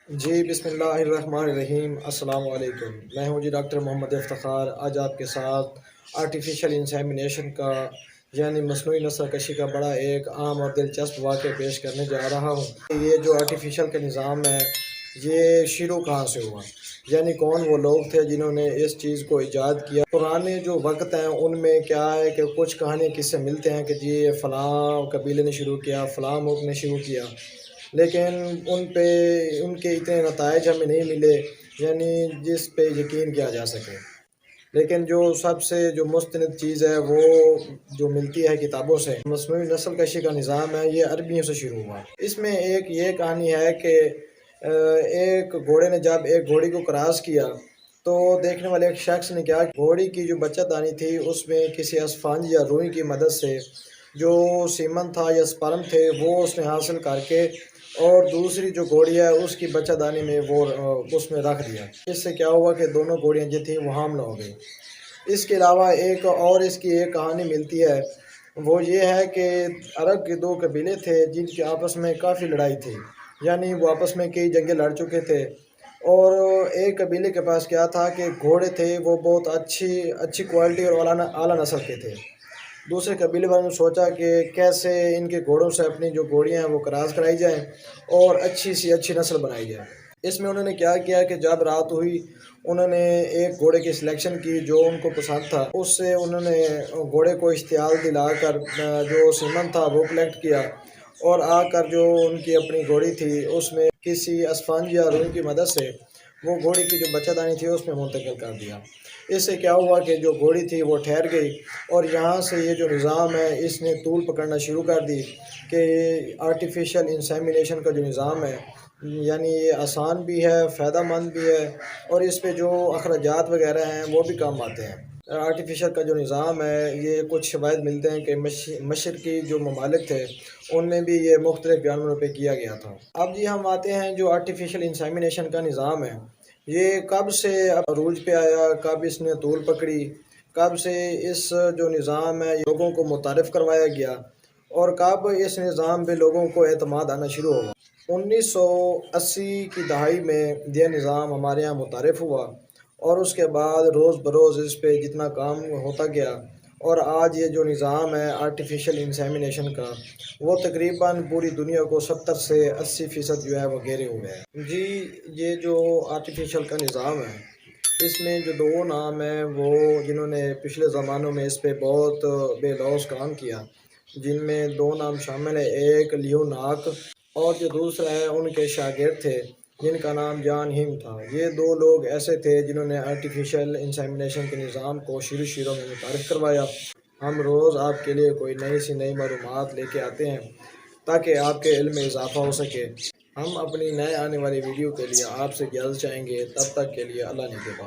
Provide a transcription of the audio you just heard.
جی بسم اللہ الرحمن الرحیم، السلام علیکم۔ میں ہوں ڈاکٹر محمد افتخار۔ آج آپ کے ساتھ آرٹیفیشل انسیمینیشن کا یعنی مصنوعی نسل کشی کا بڑا ایک عام اور دلچسپ واقعہ پیش کرنے جا رہا ہوں۔ یہ جو آرٹیفیشل کا نظام ہے یہ شروع کہاں سے ہوا، یعنی کون وہ لوگ تھے جنہوں نے اس چیز کو ایجاد کیا۔ پرانے جو وقت ہیں ان میں کیا ہے کہ کچھ کہانیاں کس سے ملتے ہیں کہ جی فلاں قبیلے نے شروع کیا، فلاں ملک نے شروع کیا، لیکن ان کے اتنے نتائج ہمیں نہیں ملے یعنی جس پہ یقین کیا جا سکے۔ لیکن جو سب سے جو مستند چیز ہے وہ جو ملتی ہے کتابوں سے، مصنوعی نسل کشی کا نظام ہے یہ عربیوں سے شروع ہوا۔ اس میں ایک یہ کہانی ہے کہ ایک گھوڑے نے جب ایک گھوڑی کو کراس کیا تو دیکھنے والے ایک شخص نے کیا، گھوڑی کی جو بچہ دانی تھی اس میں کسی اسفنج یا روئی کی مدد سے جو سیمن تھا یا سپرم تھے وہ اس نے حاصل کر کے اور دوسری جو گھوڑی ہے اس کی بچہ دانی میں وہ اس میں رکھ دیا۔ اس سے کیا ہوا کہ دونوں گھوڑیاں جو تھیں وہ حاملہ ہو گئی۔ اس کے علاوہ ایک اور اس کی ایک کہانی ملتی ہے، وہ یہ ہے کہ عرب کے دو قبیلے تھے جن کے آپس میں کافی لڑائی تھی، یعنی وہ آپس میں کئی جنگیں لڑ چکے تھے، اور ایک قبیلے کے پاس کیا تھا کہ گھوڑے تھے وہ بہت اچھی کوالٹی اور اعلیٰ نسل کے تھے۔ دوسرے قبیلے والوں نے سوچا کہ کیسے ان کے گھوڑوں سے اپنی جو گھوڑیاں ہیں وہ کراس کرائی جائیں اور اچھی نسل بنائی جائے۔ اس میں انہوں نے کیا کیا کہ جب رات ہوئی انہوں نے ایک گھوڑے کی سلیکشن کی جو ان کو پسند تھا، اس سے انہوں نے گھوڑے کو اشتعال دلا کر جو سیمن تھا وہ کلیکٹ کیا، اور آ کر جو ان کی اپنی گھوڑی تھی اس میں کسی اسفنج یا روئی کی مدد سے وہ گھوڑی کی جو بچہ دانی تھی اس میں منتقل کر دیا۔ اس سے کیا ہوا کہ جو گھوڑی تھی وہ ٹھہر گئی، اور یہاں سے یہ جو نظام ہے اس نے طول پکڑنا شروع کر دی کہ آرٹیفیشل انسیمینیشن کا جو نظام ہے یعنی یہ آسان بھی ہے، فائدہ مند بھی ہے، اور اس پہ جو اخراجات وغیرہ ہیں وہ بھی کم آتے ہیں۔ آرٹیفیشل کا جو نظام ہے یہ کچھ شواہد ملتے ہیں کہ مشرقی جو ممالک تھے ان میں بھی یہ مختلف جانوروں پہ کیا گیا تھا۔ اب جی ہم آتے ہیں جو آرٹیفیشل انسیمینیشن کا نظام ہے یہ کب سے عروج پہ آیا، کب اس نے طول پکڑی، کب سے اس جو نظام ہے لوگوں کو متعارف کروایا گیا، اور کب اس نظام پہ لوگوں کو اعتماد آنا شروع ہوا۔ 1980 کی دہائی میں یہ نظام ہمارے یہاں متعارف ہوا، اور اس کے بعد روز بروز اس پہ جتنا کام ہوتا گیا، اور آج یہ جو نظام ہے آرٹیفیشل انسیمینیشن کا وہ تقریباً پوری دنیا کو 70 سے 80% جو ہے وہ گھیرے ہوئے ہے۔ جی یہ جو آرٹیفیشل کا نظام ہے اس میں جو دو نام ہیں وہ جنہوں نے پچھلے زمانوں میں اس پہ بہت بے لوث کام کیا، جن میں دو نام شامل ہیں، ایک لیوناک اور جو دوسرا ہے ان کے شاگرد تھے جن کا نام جان ہیم تھا۔ یہ دو لوگ ایسے تھے جنہوں نے آرٹیفیشل انسیمینیشن کے نظام کو شروع میں متعارف کروایا۔ ہم روز آپ کے لیے کوئی نئی معلومات لے کے آتے ہیں تاکہ آپ کے علم میں اضافہ ہو سکے۔ ہم اپنی نئے آنے والی ویڈیو کے لیے آپ سے اجازت چاہیں گے، تب تک کے لیے اللہ نگہبان۔